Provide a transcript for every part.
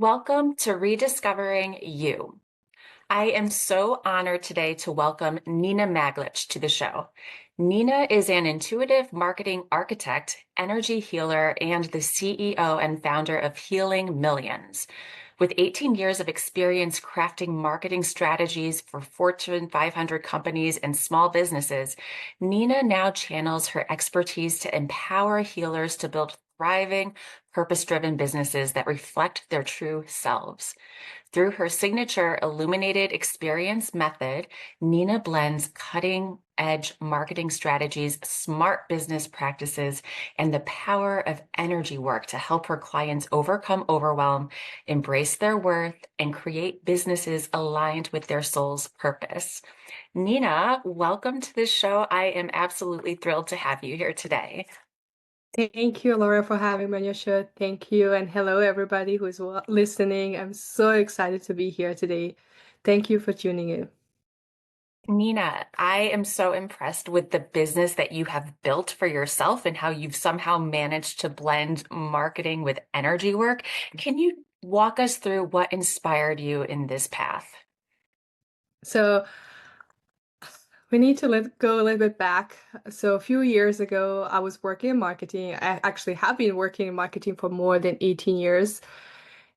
Welcome to Rediscovering You. I am so honored today to welcome Nina Maglic to the show. Nina is an intuitive marketing architect, energy healer, and the CEO and founder of Healing Millions. With 18 years of experience crafting marketing strategies for Fortune 500 companies and small businesses, Nina now channels her expertise to empower healers to build thriving, purpose-driven businesses that reflect their true selves. Through her signature illuminated experience method, Nina blends cutting edge marketing strategies, smart business practices, and the power of energy work to help her clients overcome overwhelm, embrace their worth, and create businesses aligned with their soul's purpose. Nina, welcome to the show. I am absolutely thrilled to have you here today. Thank you, Laura, for having me on your show. Thank you. And hello, everybody who is listening. I'm so excited to be here today. Thank you for tuning in. Nina, I am so impressed with the business that you have built for yourself and how you've somehow managed to blend marketing with energy work. Can you walk us through what inspired you in this path? So, we need to go a little bit back. So, a few years ago, I was working in marketing. I actually have been working in marketing for more than 18 years.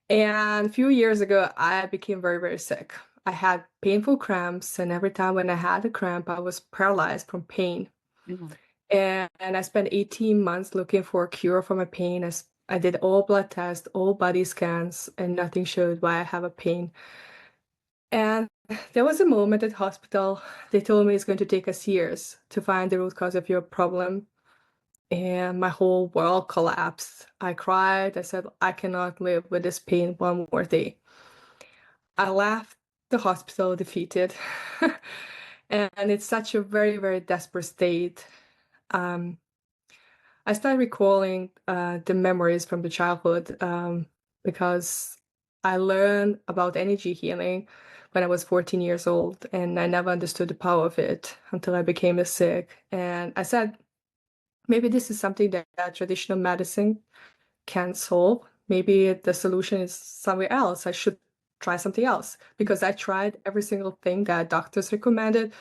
And a few years ago, I became very, very sick. I had painful cramps, and every time when I had a cramp, I was paralyzed from pain. Mhm. And I spent 18 months looking for a cure for my pain. I did all blood tests, all body scans, and nothing showed why I have a pain. And there was a moment at hospital, they told me it's going to take us years to find the root cause of your problem. And my whole world collapsed. I cried. I said, I cannot live with this pain one more day. I left the hospital defeated. And it's such a very, very desperate state. Um, I started recalling the memories from the childhood because I learned about energy healing when I was 14 years old, and I never understood the power of it until I became sick. And I said, maybe this is something that traditional medicine can solve. Maybe the solution is somewhere else. I should try something else because I tried every single thing that doctors recommended.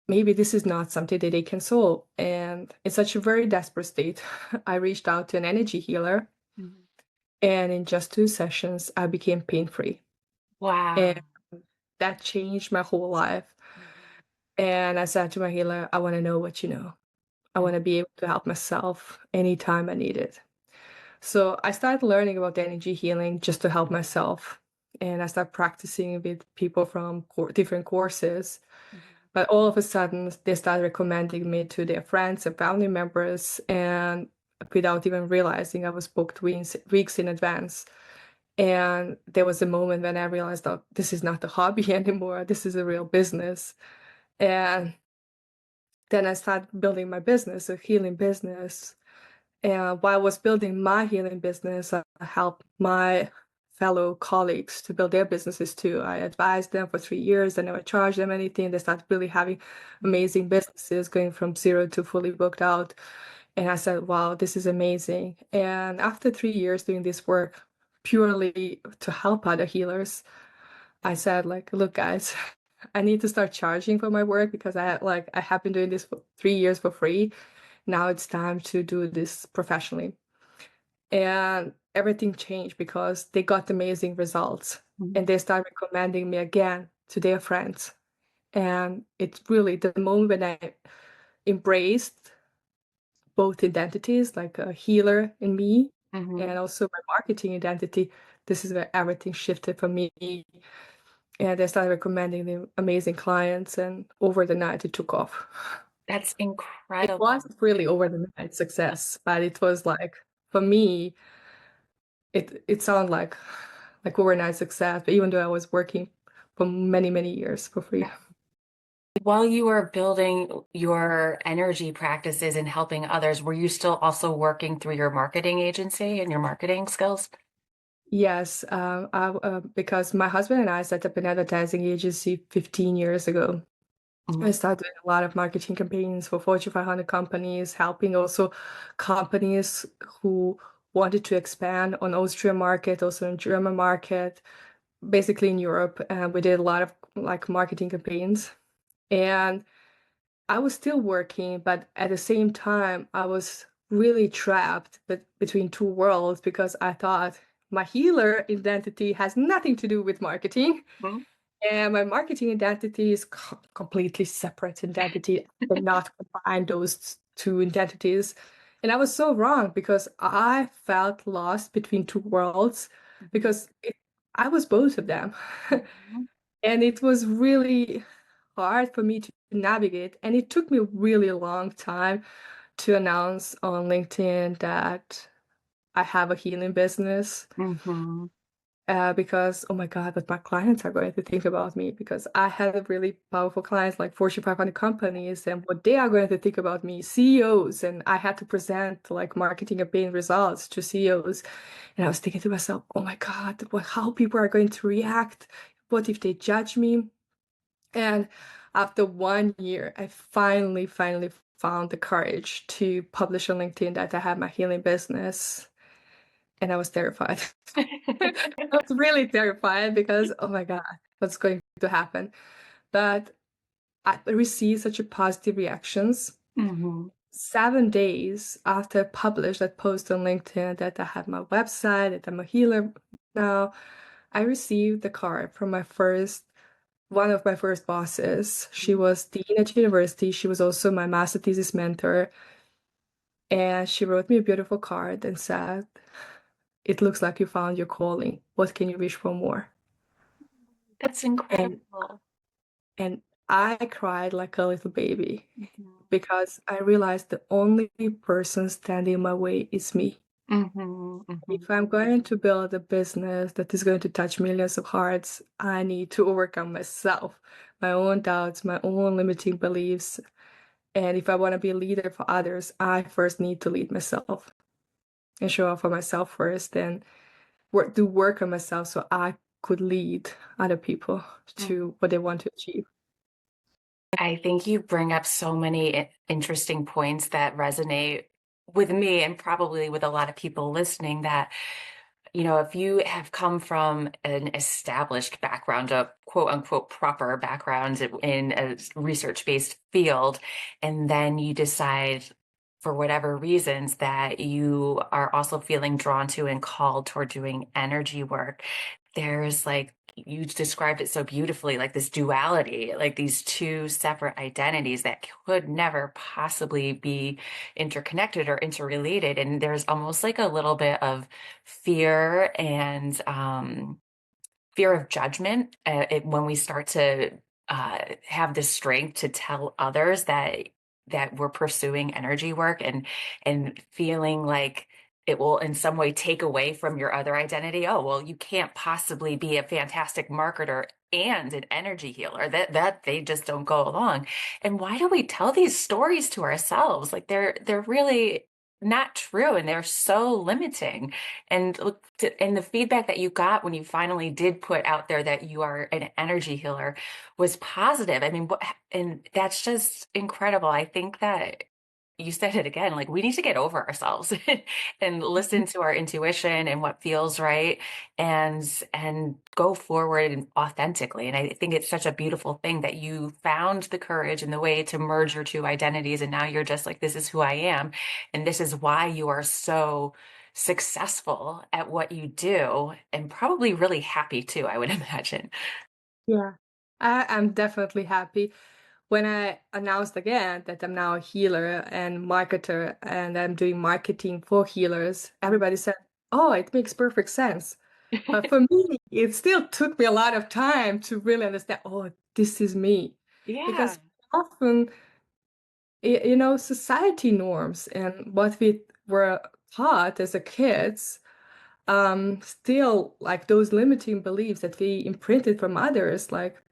Maybe this is not something that they can solve. And in such a very desperate state, I reached out to an energy healer, Mhm. and in just 2 sessions, I became pain-free. And Wow. that changed my whole life. And I said to my healer, I want to know what you know. I want to be able to help myself anytime I need it. So I started learning about energy healing just to help myself. And I started practicing with people from different courses. But all of a sudden, they started recommending me to their friends and family members. And without even realizing, I was booked weeks in advance. And there was a moment when I realized that this is not a hobby anymore. This is a real business. And then I started building my business, a healing business. And while I was building my healing business, I helped my fellow colleagues to build their businesses too. I advised them for 3 years. I never charged them anything. They started really having amazing businesses going from zero to fully booked out. And I said, wow, this is amazing. And after 3 years doing this work purely to help other healers, I said, like, look, guys, I need to start charging for my work because I have been doing this for 3 years for free. Now it's time to do this professionally. And everything changed because they got amazing results Mhm. and they started recommending me again to their friends. And it's really the moment when I embraced both identities, like a healer in me and Mhm. also my marketing identity. This is where everything shifted for me. And they started recommending the amazing clients, and over the night it took off. That's It incredible. wasn't really over the night success, but it was like, for me, it sounded like overnight success, but even though I was working for many, many years for free. While you were building your energy practices and helping others, were you still also working through your marketing agency and your marketing skills? Yes, because my husband and I set up an advertising agency 15 years ago. I Mhm. started doing a lot of marketing campaigns for Fortune 500 companies, helping also companies who wanted to expand on Austrian market, also in German market, basically in Europe. And we did a lot of like marketing campaigns. And I was still working, but at the same time, I was really trapped between two worlds because I thought my healer identity has nothing to do with marketing. Mhm. And my marketing identity is completely separate identity. I cannot combine those two identities. And I was so wrong because I felt lost between two worlds Mhm. because I was both of them. Mhm. And it was really hard for me to navigate. And it took me a really long time to announce on LinkedIn that I have a healing business. Mhm. Because oh my God, what my clients are going to think about me because I had really powerful clients like Fortune 500 companies and what they are going to think about me, CEOs, and I had to present like marketing campaign results to CEOs. And I was thinking to myself, oh my God, how people are going to react? What if they judge me? And after 1 year, I finally found the courage to publish on LinkedIn that I had my healing business. And I was terrified. I was really terrified because, oh my God, what's going to happen? But I received such a positive reactions. Mhm. 7 days after I published that post on LinkedIn that I had my website, that I'm a healer now, I received the card from one of my first bosses. She was dean at university. She was also my master thesis mentor. And she wrote me a beautiful card and said, "It looks like you found your calling. What can you wish for more?" That's And incredible. and I cried like a little baby Mhm. because I realized the only person standing in my way is me. Mhm. If Mhm. I'm going to build a business that is going to touch millions of hearts, I need to overcome myself, my own doubts, my own limiting beliefs. And if I want to be a leader for others, I first need to lead myself and show up for myself first and do work on myself so I could lead other people Mhm. to what they want to achieve. I think you bring up so many interesting points that resonate with me and probably with a lot of people listening that, if you have come from an established background, a quote unquote proper background in a research-based field, and then you decide for whatever reasons that you are also feeling drawn to and called toward doing energy work, there's like you described it so beautifully, like this duality, like these two separate identities that could never possibly be interconnected or interrelated. And there's almost like a little bit of fear and fear of judgment when we start to have the strength to tell others that we're pursuing energy work and feeling like it will in some way take away from your other identity. Oh, well, you can't possibly be a fantastic marketer and an energy healer. That they just don't go along. And why do we tell these stories to ourselves? Like they're really not true and they're so limiting. And look, and the feedback that you got when you finally did put out there that you are an energy healer was positive. I mean, and that's just incredible. I think that you said it again, like we need to get over ourselves and listen to our intuition and what feels right and go forward and authentically. And I think it's such a beautiful thing that you found the courage and the way to merge your two identities. And now you're just like, this is who I am. And this is why you are so successful at what you do and probably really happy too, I would imagine. Yeah, I'm definitely happy. When I announced again that I'm now a healer and marketer and I'm doing marketing for healers, everybody said, "Oh, it makes perfect sense." But for me, it still took me a lot of time to really understand, oh, this is me. Yeah. Because often, society norms and what we were taught as a kids, still like those limiting beliefs that we imprinted from others, like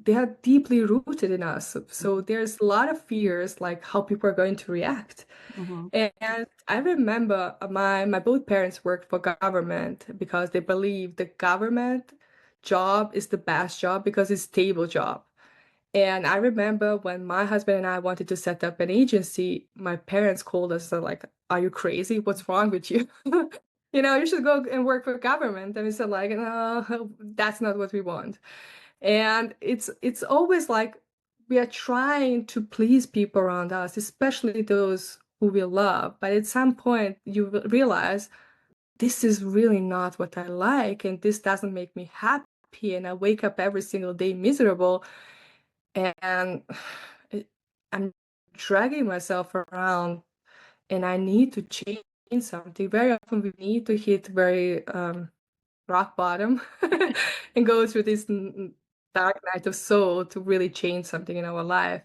they are deeply rooted in us. So there's a lot of fears, like how people are going to react. Mhm. And I remember my both parents worked for government because they believe the government job is the best job because it's stable job. And I remember when my husband and I wanted to set up an agency, my parents called us like are you crazy? What's wrong with you? You know, you should go and work for government. And we said like, no, that's not what we want. And it's always like we are trying to please people around us, especially those who we love. But at some point, you will realize this is really not what I like, and this doesn't make me happy. And I wake up every single day miserable, and it, I'm dragging myself around, and I need to change something. Very often, we need to hit very rock bottom and go through this dark night of soul to really change something in our life.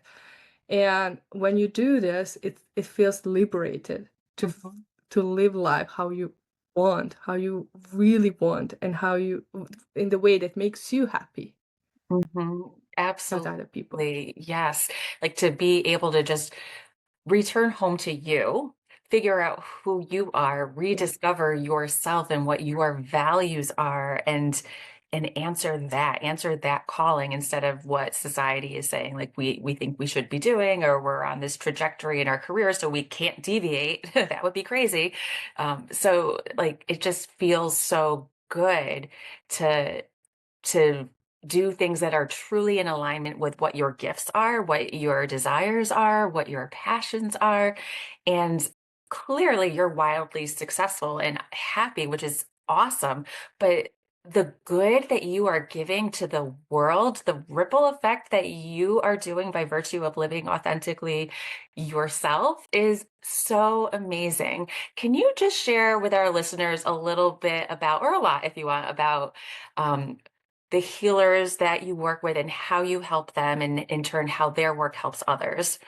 And when you do this, it feels liberated to Mhm. to live life how you want, how you really want, and how you in the way that makes you happy, Mhm. not other people. Absolutely. Yes. Like to be able to just return home to you, figure out who you are, Yeah. rediscover yourself and what your values are, and answer that calling instead of what society is saying, like we think we should be doing, or we're on this trajectory in our career, so we can't deviate. That would be crazy. So like it just feels so good to to do things that are truly in alignment with what your gifts are, what your desires are, what your passions are. And clearly you're wildly successful and happy, which is awesome. But the good that you are giving to the world, the ripple effect that you are doing by virtue of living authentically yourself is so amazing. Can you just share with our listeners a little bit about, or a lot if you want, about um, the healers that you work with and how you help them, and in turn, how their work helps others?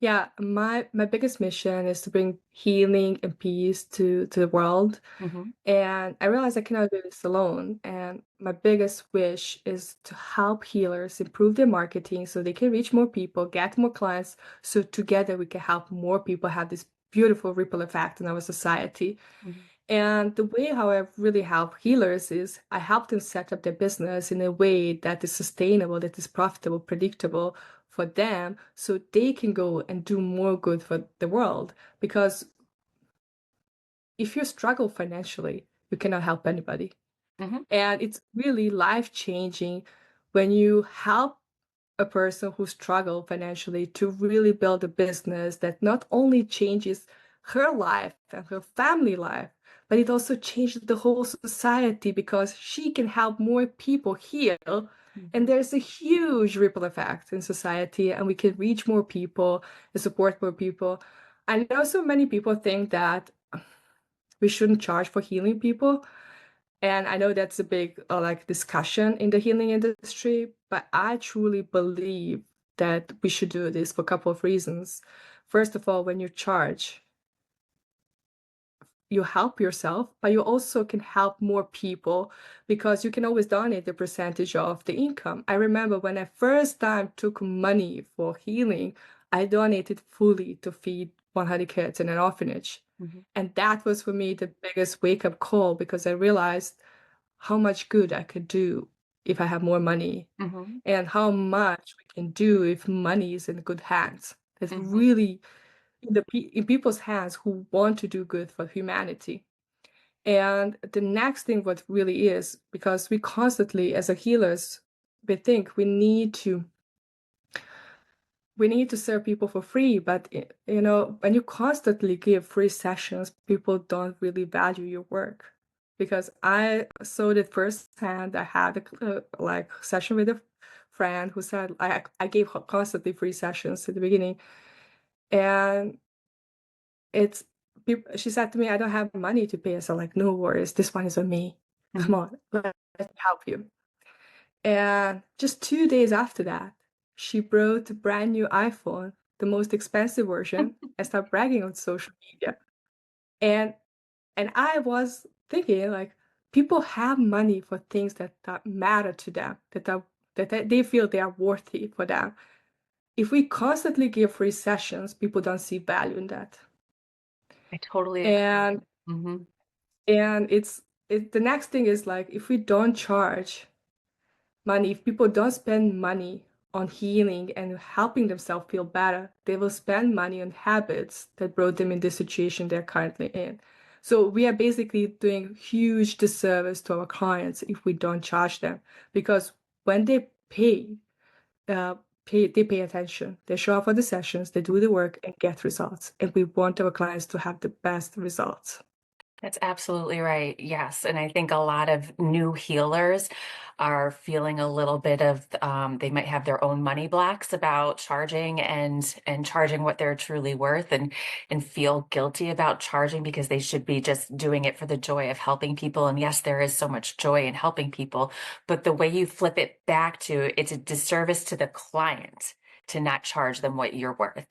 Yeah, my biggest mission is to bring healing and peace to the world. Hmm. And I realized I cannot do this alone. And my biggest wish is to help healers improve their marketing so they can reach more people, get more clients, so together we can help more people have this beautiful ripple effect in our society. Hmm. And the way how I really help healers is I help them set up their business in a way that is sustainable, that is profitable, predictable for them, so they can go and do more good for the world. Because if you struggle financially, you cannot help anybody. Hmm. And it's really life-changing when you help a person who struggled financially to really build a business that not only changes her life and her family life, but it also changes the whole society because she can help more people heal. And Hmm. there's a huge ripple effect in society, and we can reach more people and support more people. I know so many people think that we shouldn't charge for healing people. And I know that's a big like discussion in the healing industry, but I truly believe that we should do this for a couple of reasons. First of all, when you charge, you help yourself, but you also can help more people because you can always donate the percentage of the income. I remember when I first time took money for healing, I donated fully to feed 100 kids in an orphanage. Hmm. And that was for me the biggest wake-up call because I realized how much good I could do if I have more money Hmm. and how much we can do if money is in good hands. It's Hmm. really in people's hands who want to do good for humanity. And the next thing what really is, because we constantly as a healers, we think we need to serve people for free, but you know, when you constantly give free sessions, people don't really value your work. Because I saw it firsthand. I had a like session with a friend who said I gave her constantly free sessions at the beginning, and it's she said to me, "I don't have money to pay." So like, no worries, this one is on me. Come Hmm. on, let me help you. And just 2 days after that, she brought a brand new iPhone, the most expensive version, and started bragging on social media. And I was thinking like people have money for things that matter to them, that they feel they are worthy for them. If we constantly give free sessions, people don't see value in that. I totally agree. And Hmm. the next thing is like if we don't charge money, if people don't spend money on healing and helping themselves feel better, they will spend money on habits that brought them in the situation they're currently in. So we are basically doing huge disservice to our clients if we don't charge them, because when they uh, they pay attention, they show up for the sessions, they do the work and get results. And we want our clients to have the best results. That's absolutely right. Yes. And I think a lot of new healers are feeling a little bit of they might have their own money blocks about charging and charging what they're truly worth and feel guilty about charging because they should be just doing it for the joy of helping people. And yes, there is so much joy in helping people, but the way you flip it back to it's a disservice to the client to not charge them what you're worth.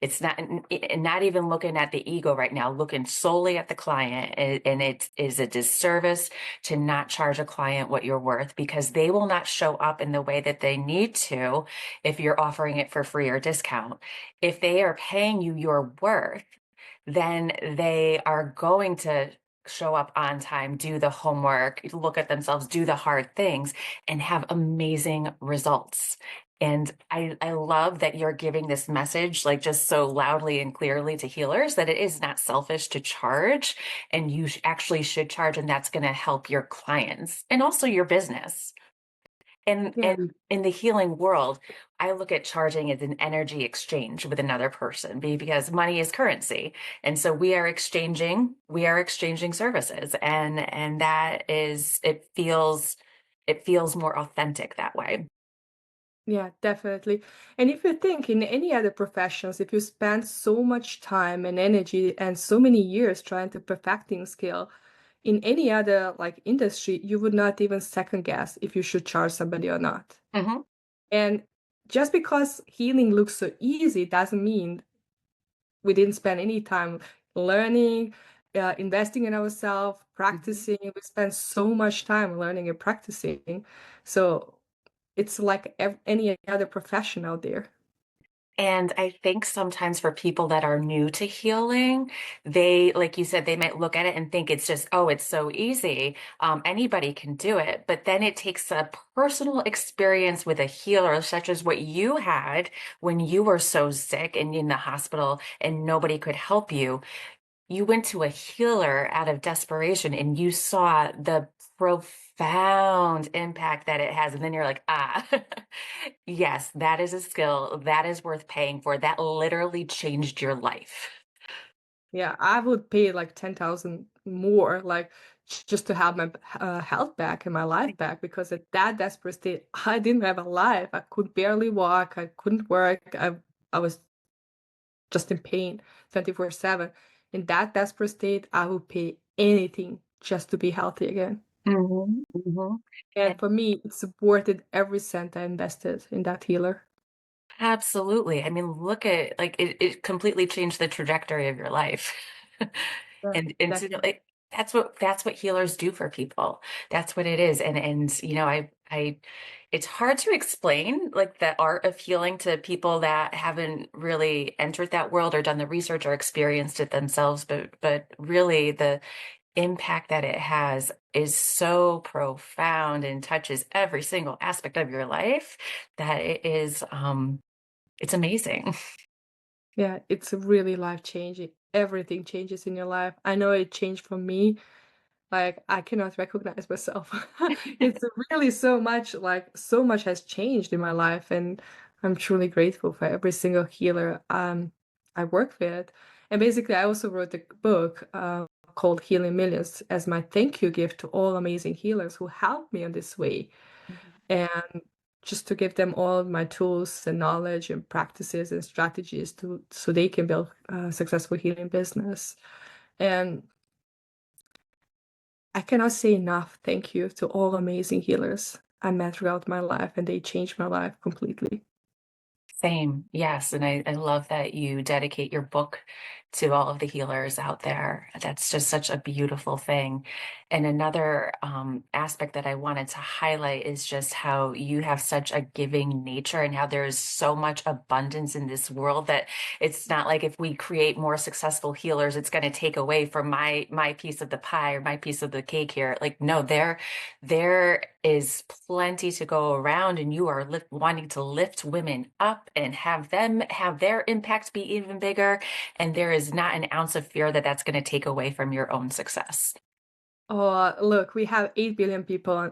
It's not, and not even looking at the ego right now, looking solely at the client. And it is a disservice to not charge a client what you're worth because they will not show up in the way that they need to if you're offering it for free or discount. If they are paying you your worth, then they are going to show up on time, do the homework, look at themselves, do the hard things, and have amazing results. And I love that you're giving this message like just so loudly and clearly to healers that it is not selfish to charge and you actually should charge and that's going to help your clients and also your business. And Yeah. in the healing world, I look at charging as an energy exchange with another person because money is currency. And so we are exchanging services and that is it feels more authentic that way. Yeah, definitely. And if you think in any other professions, if you spend so much time and energy and so many years trying to perfecting skill, in any other like industry, you would not even second guess if you should charge somebody or not. Hmm. And just because healing looks so easy doesn't mean we didn't spend any time learning, investing in ourselves, Hmm. practicing. We spend so much time learning and practicing. So it's like any other profession out there. And I think sometimes for people that are new to healing, they, like you said, they might look at it and think it's just, oh, it's so easy. Anybody can do it. But then it takes a personal experience with a healer, such as what you had when you were so sick and in the hospital and nobody could help you. You went to a healer out of desperation and you saw the profound impact that it has. And then you're like, ah, yes, that is a skill that is worth paying for. That literally changed your life. Yeah, I would pay like 10,000 more, like just to have my health back and my life back, because at that desperate state, I didn't have a life. I could barely walk. I couldn't work. I was just in pain 24/7. In that desperate state, I would pay anything just to be healthy again. Hmm. Hmm. And for me, it's worth it every cent I invested in that healer. Absolutely. I mean, look at like it completely changed the trajectory of your life. Yeah, And so, definitely. like, that's what healers do for people. That's what it is. And I it's hard to explain like the art of healing to people that haven't really entered that world or done the research or experienced it themselves, but really the impact that it has is so profound and touches every single aspect of your life that it is it's amazing. Yeah, it's really life changing. Everything changes in your life. I know it changed for me. Like I cannot recognize myself. It's really so much, like so much has changed in my life, and I'm truly grateful for every single healer I work with. And basically, I also wrote a book called Healing Millions as my thank you gift to all amazing healers who helped me on this way, and just to give them all of my tools and knowledge and practices and strategies to so they can build a successful healing business. And I cannot say enough thank you to all amazing healers I met throughout my life, and they changed my life completely. Same, yes. And I love that you dedicate your book to all of the healers out there. That's just such a beautiful thing. And another aspect that I wanted to highlight is just how you have such a giving nature and how there is so much abundance in this world that it's not like if we create more successful healers, it's going to take away from my piece of the pie or my piece of the cake here. Like, no, there is plenty to go around, and you are wanting to lift women up and have them have their impact be even bigger. And there is not an ounce of fear that that's going to take away from your own success. Oh, look, we have 8 billion people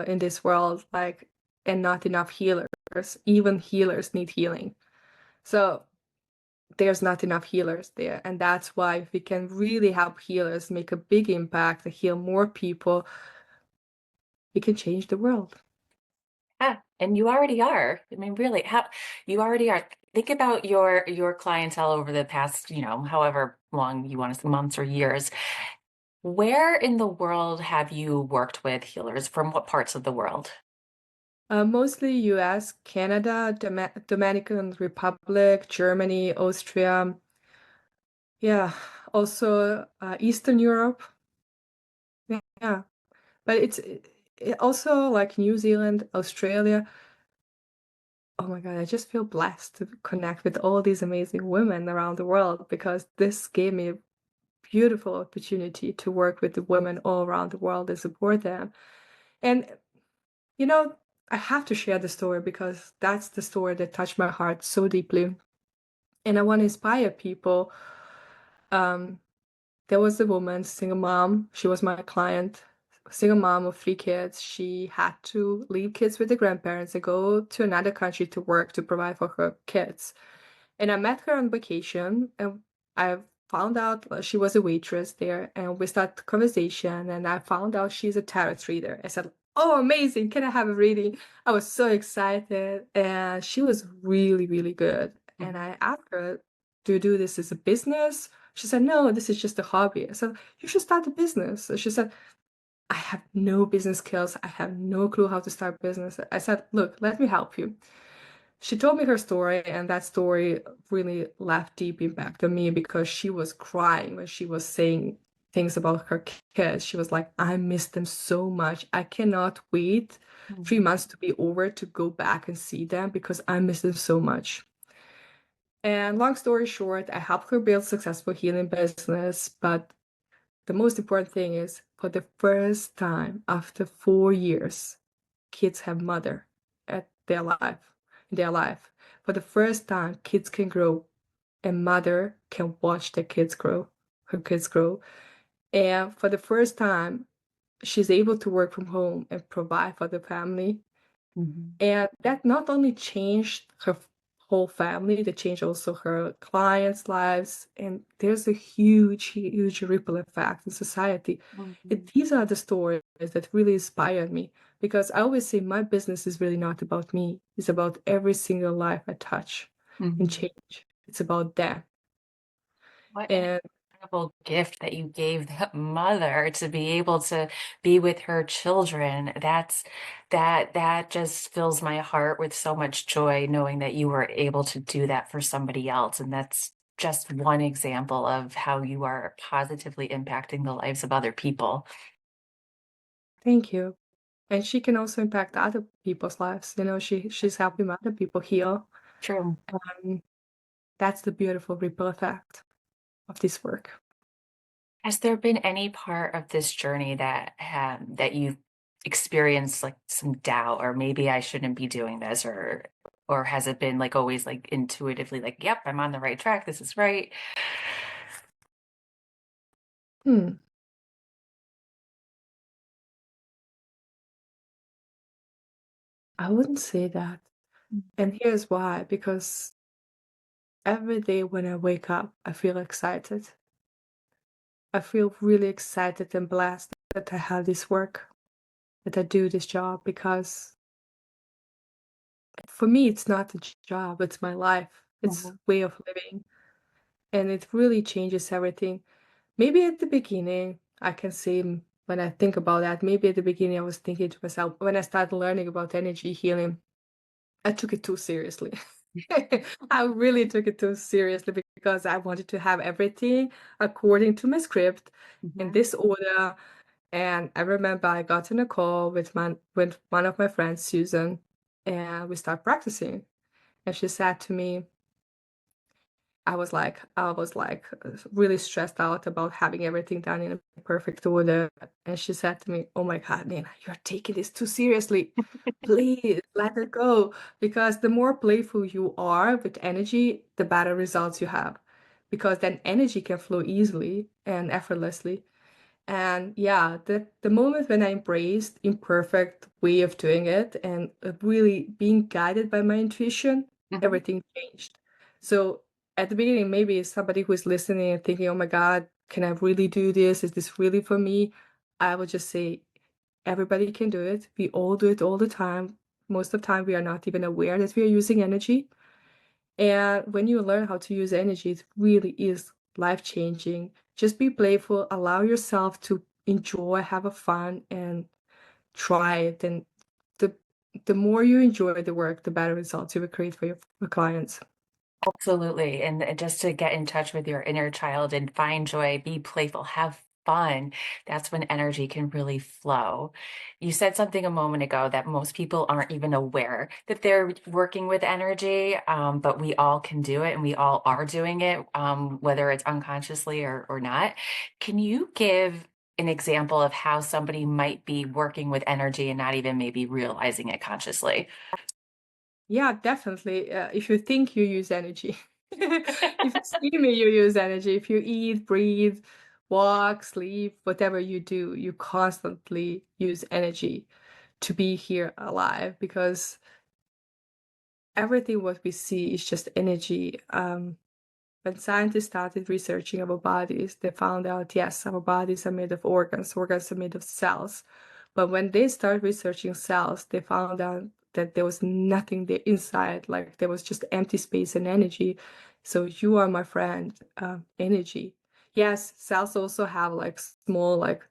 in this world, like, and not enough healers. Even healers need healing. So there's not enough healers there. And that's why if we can really help healers make a big impact and heal more people, we can change the world. Yeah, and you already are. I mean, really, how you already are. Think about your clientele over the past, however long you want to say, months or years. Where in the world have you worked with healers? From what parts of the world? Mostly US, Canada, Dominican Republic, Germany, Austria. Yeah, also Eastern Europe. Yeah, but also like New Zealand, Australia. Oh my God, I just feel blessed to connect with all these amazing women around the world because this gave me a beautiful opportunity to work with the women all around the world and support them. And, you know, I have to share the story because that's the story that touched my heart so deeply. And I want to inspire people. Um, there was a woman, single mom. She was my client, single mom of 3 kids. She had to leave kids with the grandparents and go to another country to work to provide for her kids. And I met her on vacation, and I found out she was a waitress there, and we started conversation, and I found out she's a tarot reader. I said, "Oh, amazing! Can I have a reading?" I was so excited, and she was really, really good. And Mhm. I asked her, "Do you do this as a business?" She said, "No, this is just a hobby." I said, "You should start a business." So she said, "I have no business skills. I have no clue how to start a business." I said, "Look, let me help you." She told me her story, and that story really left deep impact on me because she was crying when she was saying things about her kids. She was like, "I miss them so much. I cannot wait 3 months to be over to go back and see them because I miss them so much." And long story short, I helped her build successful healing business, but the most important thing is for the first time after 4 years, kids have mother at their life. For the first time, kids can grow and mother can watch her kids grow. And for the first time, she's able to work from home and provide for the family. Mhm. And that not only changed her whole family, that changed also her clients' lives. And there's a huge, huge ripple effect in society. Mhm. These are the stories that really inspired me because I always say my business is really not about me. It's about every single life I touch and Mhm. change. It's about them. What an And incredible gift that you gave that mother to be able to be with her children. That just fills my heart with so much joy knowing that you were able to do that for somebody else. And that's just one example of how you are positively impacting the lives of other people. thank you. And she can also impact other people's lives. She's helping other people heal. True. Um, that's the beautiful ripple effect of this work. Has there been any part of this journey that you've experienced like some doubt or maybe I shouldn't be doing this or has it been like always like intuitively like, yep, I'm on the right track, this is right? Hmm. I wouldn't say that. And here's why, because every day when I wake up, I feel excited. I feel really excited and blessed that I have this work, that I do this job, because for me, it's not a job, it's my life. It's Mhm. way of living. And it really changes everything. Maybe at the beginning, I can say when I think about that, maybe at the beginning I was thinking to myself, when I started learning about energy healing, I took it too seriously. I really took it too seriously because I wanted to have everything according to my script in Mhm. this order. And I remember I got in a call with one of my friends, Susan, and we start practicing. And she said to me, I was like really stressed out about having everything done in a perfect order. And she said to me, "Oh my God, Nina, you're taking this too seriously. Please let it go." Because the more playful you are with energy, the better results you have. Because then energy can flow easily and effortlessly. And yeah, the moment when I embraced imperfect way of doing it and really being guided by my intuition, Mhm. everything changed. So at the beginning, maybe somebody who is listening and thinking, "Oh my God, can I really do this? Is this really for me?" I would just say, everybody can do it. We all do it all the time. Most of the time, we are not even aware that we are using energy. And when you learn how to use energy, it really is life-changing. Just be playful, allow yourself to enjoy, have a fun, and try it. And the the more you enjoy the work, the better results you will create for your clients. Absolutely. And just to get in touch with your inner child and find joy, be playful, have fun. That's when energy can really flow. You said something a moment ago that most people aren't even aware that they're working with energy, but we all can do it and we all are doing it, whether it's unconsciously or not. Can you give an example of how somebody might be working with energy and not even maybe realizing it consciously? Yeah, definitely. If you think you use energy, if you see me, you use energy. If you eat, breathe, walk, sleep, whatever you do, you constantly use energy to be here alive because everything what we see is just energy. When scientists started researching our bodies, they found out, yes, our bodies are made of organs, organs are made of cells. But when they started researching cells, they found out that there was nothing there inside, like there was just empty space and energy. So you are my friend, energy. Yes, cells also have like small, like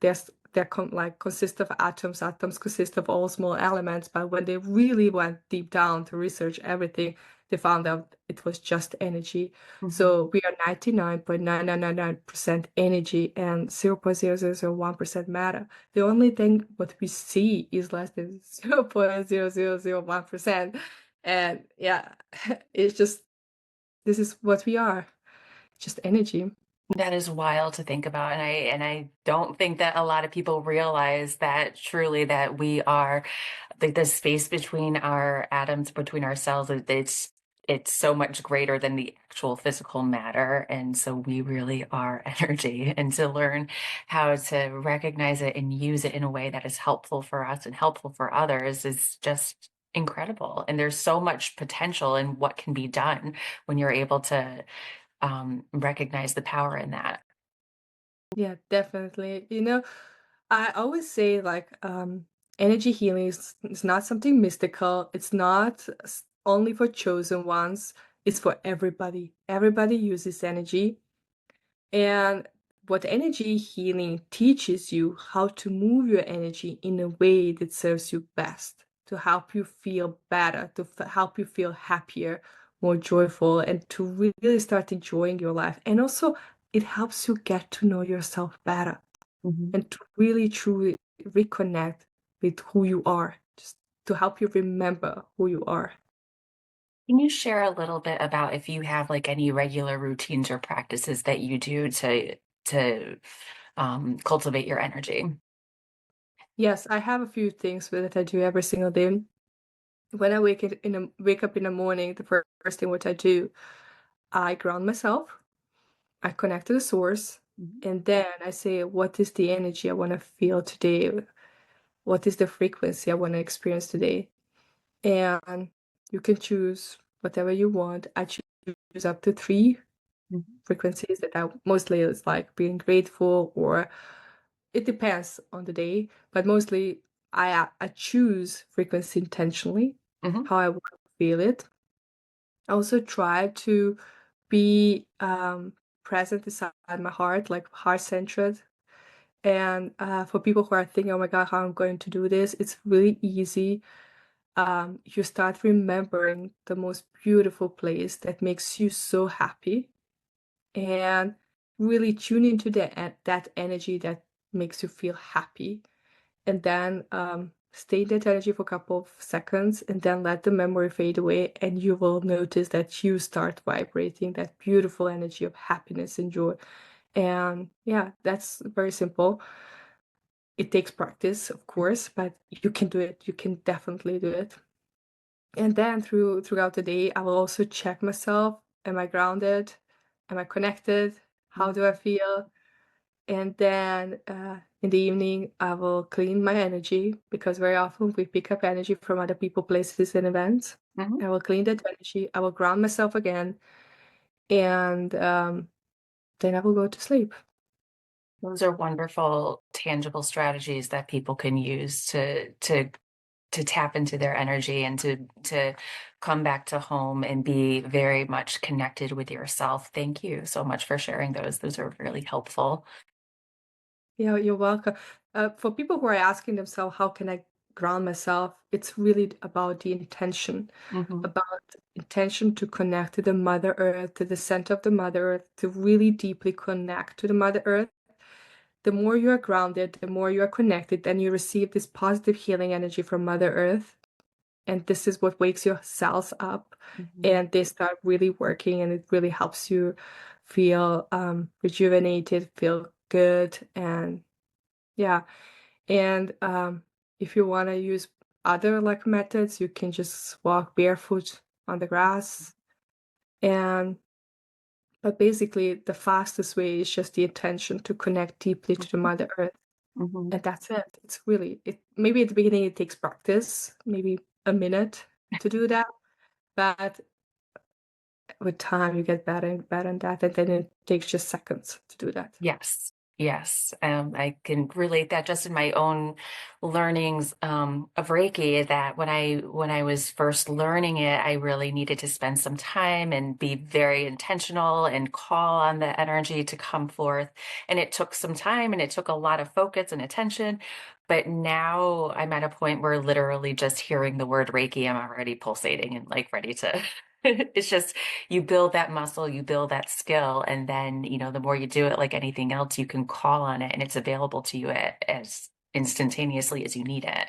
like consist of atoms. Atoms consist of all small elements. But when they really went deep down to research everything, they found out it was just energy. Mhm. So we are 99.9999% energy and 0.0001% matter. The only thing what we see is less than 0.0001%. And yeah, it's just this is what we are, just energy. That is wild to think about, and I don't think that a lot of people realize that truly that we are like the space between our atoms, between our cells, it's so much greater than the actual physical matter, and so we really are energy. And to learn how to recognize it and use it in a way that is helpful for us and helpful for others is just incredible. And there's so much potential in what can be done when you're able to recognize the power in that. Yeah, definitely. I always say like energy healing is not something mystical. It's not only for chosen ones. It's for everybody. Everybody uses energy. And what energy healing teaches you how to move your energy in a way that serves you best, to help you feel better, to help you feel happier, more joyful, and to really start enjoying your life. And also, it helps you get to know yourself better Mhm. and to really truly reconnect with who you are, just to help you remember who you are. Can you share a little bit about if you have like any regular routines or practices that you do to cultivate your energy? Yes, I have a few things that I do every single day. When I wake up in the morning, the first thing what I do, I ground myself, I connect to the source, Mhm. and then I say, what is the energy I want to feel today? What is the frequency I want to experience today? And you can choose whatever you want. I choose up to three Mhm. frequencies that I mostly is like being grateful, or it depends on the day, but mostly I choose frequency intentionally, Mhm. how I want to feel it. I also try to be present inside my heart, like heart centered. And for people who are thinking, "Oh my God, how I'm going to do this?" It's really easy. you start remembering the most beautiful place that makes you so happy and really tune into that energy that makes you feel happy. And then stay in that energy for a couple of seconds and then let the memory fade away. And you will notice that you start vibrating that beautiful energy of happiness and joy. And yeah, that's very simple. It takes practice, of course, but you can do it. You can definitely do it. And then throughout the day, I will also check myself. Am I grounded? Am I connected? How do I feel? And then in the evening, I will clean my energy because very often we pick up energy from other people, places, and events. Mhm. I will clean that energy. I will ground myself again, and then I will go to sleep. Those are wonderful, tangible strategies that people can use to tap into their energy and to come back to home and be very much connected with yourself. Thank you so much for sharing those. Those are really helpful. Yeah, you're welcome. For people who are asking themselves, how can I ground myself? It's really about the intention, Hmm. about intention to connect to the Mother Earth, to the center of the Mother Earth, to really deeply connect to the Mother Earth. The more you are grounded, the more you are connected, and you receive this positive healing energy from Mother Earth. And this is what wakes your cells up, Hmm. and they start really working, and it really helps you feel rejuvenated, feel good, and yeah. And if you want to use other like methods, you can just walk barefoot on the grass. And but basically, the fastest way is just the intention to connect deeply to the Mother Earth. Hmm. And that's it. It's really it maybe at the beginning it takes practice, maybe a minute to do that, but with time you get better and better at that, and then it takes just seconds to do that. Yes. Yes. I can relate that just in my own learnings of Reiki that when I was first learning it, I really needed to spend some time and be very intentional and call on the energy to come forth. And it took some time and it took a lot of focus and attention. But now I'm at a point where literally just hearing the word Reiki, I'm already pulsating and like ready to. It's just you build that muscle, you build that skill, and then, the more you do it, like anything else, you can call on it and it's available to you as instantaneously as you need it.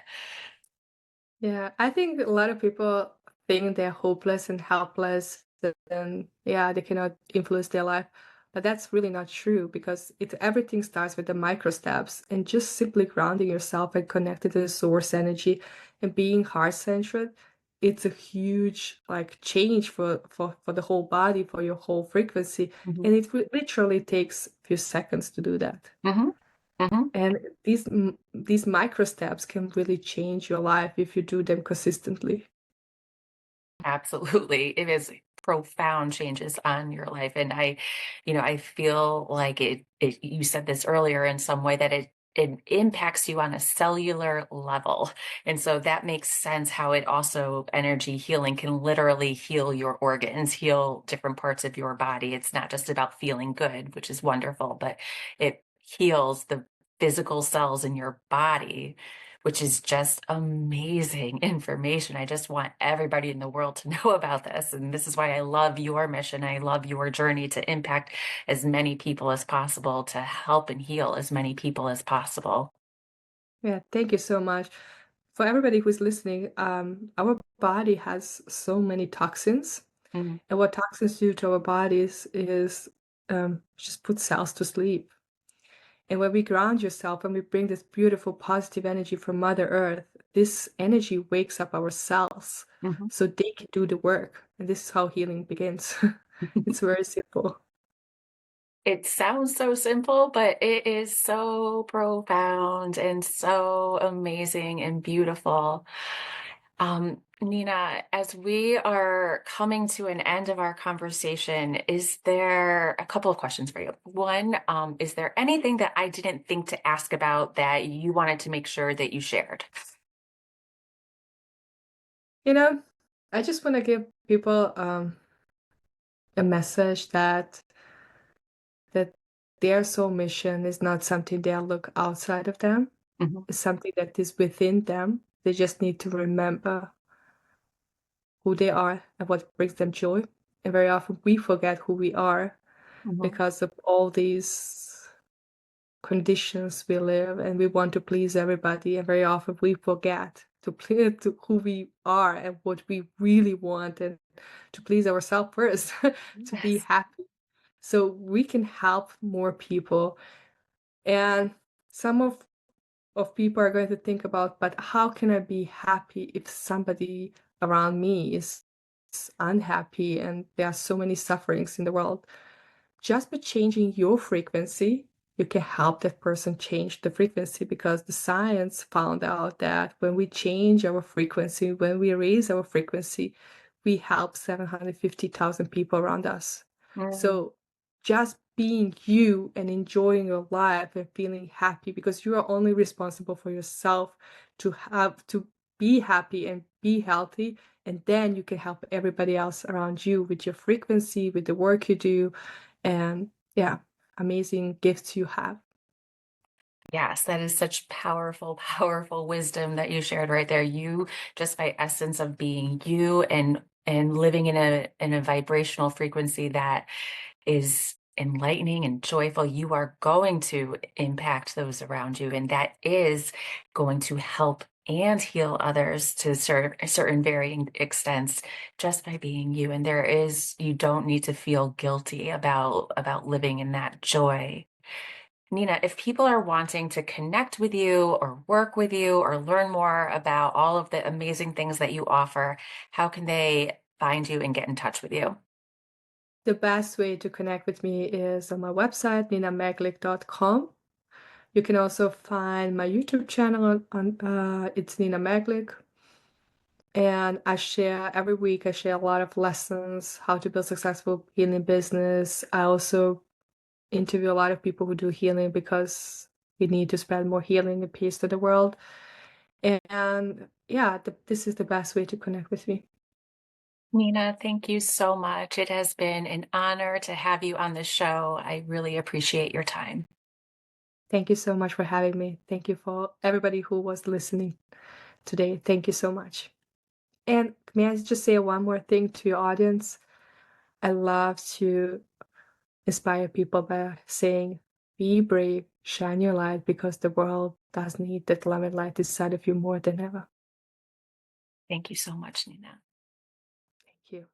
Yeah, I think a lot of people think they're hopeless and helpless, and yeah, they cannot influence their life. But that's really not true because everything starts with the micro steps and just simply grounding yourself and connected to the source energy and being heart-centered. It's a huge like change for the whole body, for your whole frequency, Hmm. and it literally takes a few seconds to do that. Hmm. Hmm. And these micro steps can really change your life if you do them consistently. Absolutely. It is profound changes on your life. And I feel like you said this earlier in some way that it impacts you on a cellular level. And so that makes sense how it also energy healing can literally heal your organs, heal different parts of your body. It's not just about feeling good, which is wonderful, but it heals the physical cells in your body, which is just amazing information. I just want everybody in the world to know about this. And this is why I love your mission. I love your journey to impact as many people as possible, to help and heal as many people as possible. Yeah, thank you so much. For everybody who's listening, our body has so many toxins, Mhm. and what toxins do to our bodies is just put cells to sleep. And when we ground yourself and we bring this beautiful positive energy from Mother Earth, this energy wakes up our cells Mhm. so they can do the work. And this is how healing begins. It's very simple. It sounds so simple, but it is so profound and so amazing and beautiful. Nina, as we are coming to an end of our conversation, is there a couple of questions for you? One, is there anything that I didn't think to ask about that you wanted to make sure that you shared? You know, I just want to give people a message that their soul mission is not something they'll look outside of them. Mhm. It's something that is within them. They just need to remember. who they are and what brings them joy. And very often we forget who we are Mhm. because of all these conditions we live, and we want to please everybody, and very often we forget to please to who we are and what we really want, and to please ourselves first to be Yes. happy so we can help more people. And some of people are going to think about, but how can I be happy if somebody around me is unhappy and there are so many sufferings in the world? Just by changing your frequency, you can help that person change the frequency, because the science found out that when we change our frequency, when we raise our frequency, we help 750,000 people around us. Mm. So just being you and enjoying your life and feeling happy, because you are only responsible for yourself to be happy and be healthy. And then you can help everybody else around you with your frequency, with the work you do, and yeah, amazing gifts you have. Yes, that is such powerful, powerful wisdom that you shared right there. You, just by essence of being you and living in a vibrational frequency that is enlightening and joyful, you are going to impact those around you, and that is going to help and heal others to certain varying extents just by being you. And you don't need to feel guilty about living in that joy. Nina, if people are wanting to connect with you or work with you or learn more about all of the amazing things that you offer, how can they find you and get in touch with you? The best way to connect with me is on my website, ninamaglic.com. You can also find my YouTube channel it's Nina Maglic. And I share every week, I share a lot of lessons, how to build successful healing business. I also interview a lot of people who do healing, because we need to spread more healing and peace to the world. And yeah, this is the best way to connect with me. Nina, thank you so much. It has been an honor to have you on the show. I really appreciate your time. Thank you so much for having me. Thank you for everybody who was listening today. Thank you so much. And may I just say one more thing to your audience? I love to inspire people by saying, be brave, shine your light, because the world does need that love and light inside of you more than ever. Thank you so much, Nina. Thank you.